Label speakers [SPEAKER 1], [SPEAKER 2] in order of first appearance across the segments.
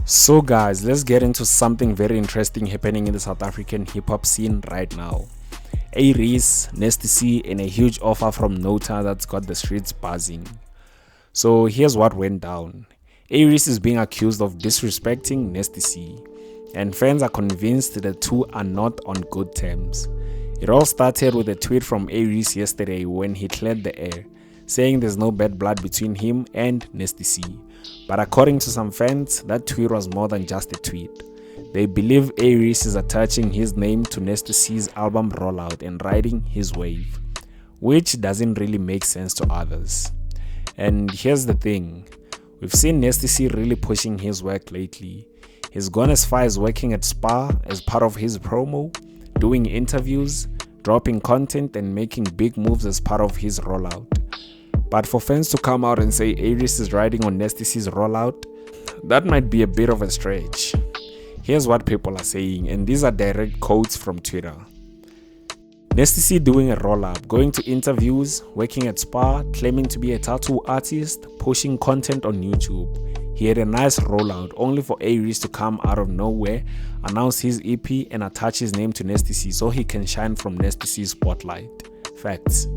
[SPEAKER 1] So guys, let's get into something very interesting happening in the South African hip-hop scene right now. A-Reece, Nasty C, and a huge offer from Nota that's got the streets buzzing. So here's what went down. A-Reece is being accused of disrespecting Nasty C, and fans are convinced the two are not on good terms. It all started with a tweet from A-Reece yesterday when he cleared the air, saying there's no bad blood between him and Nasty C. But according to some fans, that tweet was more than just a tweet. They believe A-Reece is attaching his name to Nasty C's album rollout and riding his wave, which doesn't really make sense to others. And here's the thing, we've seen Nasty C really pushing his work lately. He's gone as far as working at Spa as part of his promo, doing interviews, dropping content and making big moves as part of his rollout. But for fans to come out and say A-Reece is riding on Nasty C's rollout, that might be a bit of a stretch. Here's what people are saying, and these are direct quotes from Twitter. Nasty C doing a roll-up, going to interviews, working at Spa, claiming to be a tattoo artist, pushing content on YouTube. He had a nice rollout, only for A-Reece to come out of nowhere, announce his EP and attach his name to Nasty C so he can shine from Nasty C's spotlight. Facts.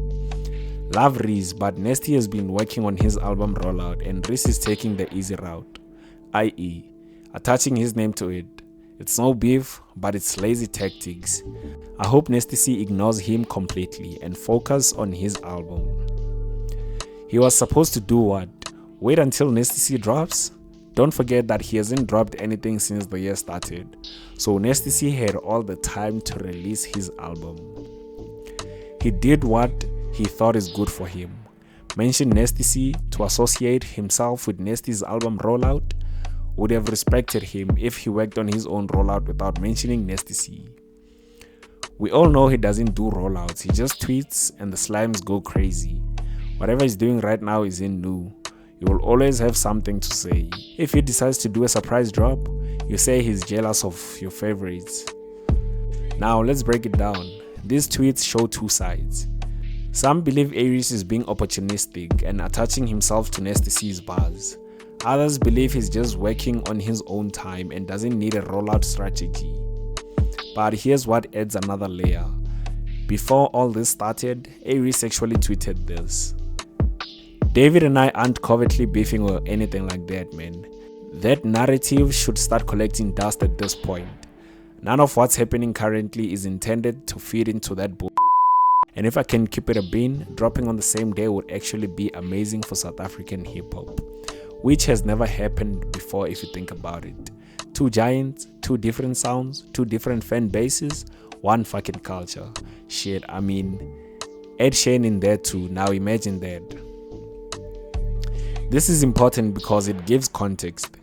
[SPEAKER 1] Love Reece, but Nasty has been working on his album rollout and Reece is taking the easy route, i.e. attaching his name to it. It's no beef, but it's lazy tactics. I hope Nasty C ignores him completely and focus on his album. He was supposed to do what? Wait until Nasty C drops? Don't forget that he hasn't dropped anything since the year started, so Nasty C had all the time to release his album. He did what he thought is good for him. Mention Nasty C to associate himself with Nasty's album rollout. Would have respected him if he worked on his own rollout without mentioning Nasty C. We all know he doesn't do rollouts, he just tweets and the slimes go crazy. Whatever he's doing right now is in new. You will always have something to say. If he decides to do a surprise drop, you say he's jealous of your favorites. Now let's break it down. These tweets show two sides. Some believe A-Reece is being opportunistic and attaching himself to Nasty C's bars. Others believe he's just working on his own time and doesn't need a rollout strategy. But here's what adds another layer. Before all this started, A-Reece actually tweeted this. David and I aren't covertly beefing or anything like that, man. That narrative should start collecting dust at this point. None of what's happening currently is intended to feed into that bull. And if I can keep it a bean, dropping on the same day would actually be amazing for South African hip-hop, which has never happened before if you think about it. Two giants, two different sounds, two different fan bases, one fucking culture. Shit, I mean, Ed Sheeran in there too, now imagine that. This is important because it gives context.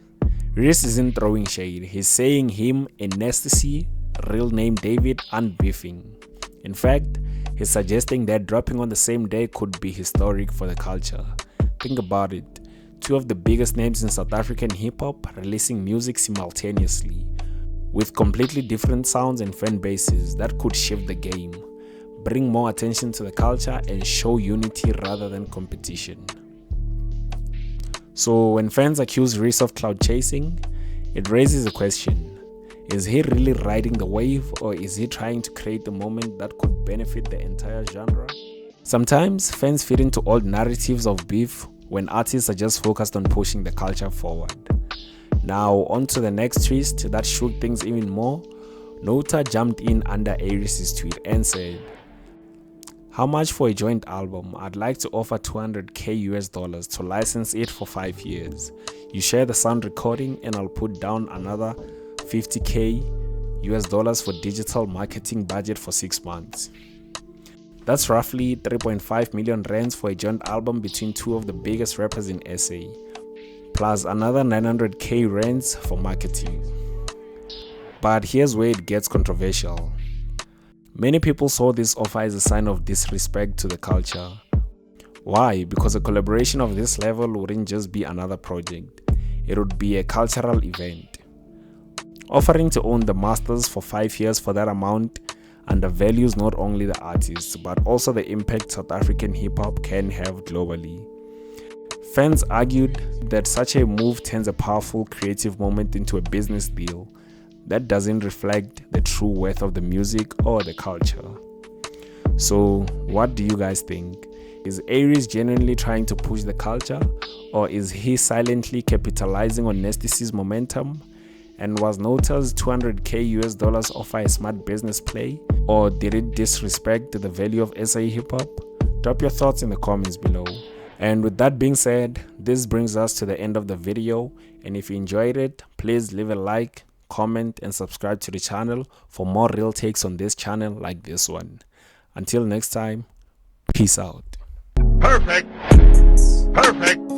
[SPEAKER 1] Reece isn't throwing shade, he's saying him and Nasty C, real name David, aren't beefing. In fact, he's suggesting that dropping on the same day could be historic for the culture. Think about it. Two of the biggest names in South African hip-hop releasing music simultaneously, with completely different sounds and fan bases that could shift the game, bring more attention to the culture and show unity rather than competition. So when fans accuse Reece of cloud chasing, it raises a question. Is he really riding the wave, or is he trying to create a moment that could benefit the entire genre? Sometimes fans fit into old narratives of beef when artists are just focused on pushing the culture forward. Now on to the next twist that shook things even more. Nota jumped in under A-Reece's tweet and said, "How much for a joint album? I'd like to offer $200K US to license it for 5 years. You share the sound recording and I'll put down another $50K US for digital marketing budget for 6 months. That's roughly 3.5 million rands for a joint album between two of the biggest rappers in SA, plus another 900K rands for marketing." But here's where it gets controversial. Many people saw this offer as a sign of disrespect to the culture. Why? Because a collaboration of this level wouldn't just be another project, it would be a cultural event. Offering to own the masters for 5 years for that amount undervalues not only the artists but also the impact South African hip-hop can have globally. Fans argued that such a move turns a powerful creative moment into a business deal that doesn't reflect the true worth of the music or the culture. So, what do you guys think? Is A-Reece genuinely trying to push the culture, or is he silently capitalizing on Nasty C's momentum? And was Nota's $200k US offer a smart business play, or did it disrespect the value of SA hip hop? Drop your thoughts in the comments below. And with that being said, this brings us to the end of the video, and if you enjoyed it, please leave a like, comment and subscribe to the channel for more real takes on this channel like this one. Until next time, peace out.
[SPEAKER 2] Perfect. Perfect.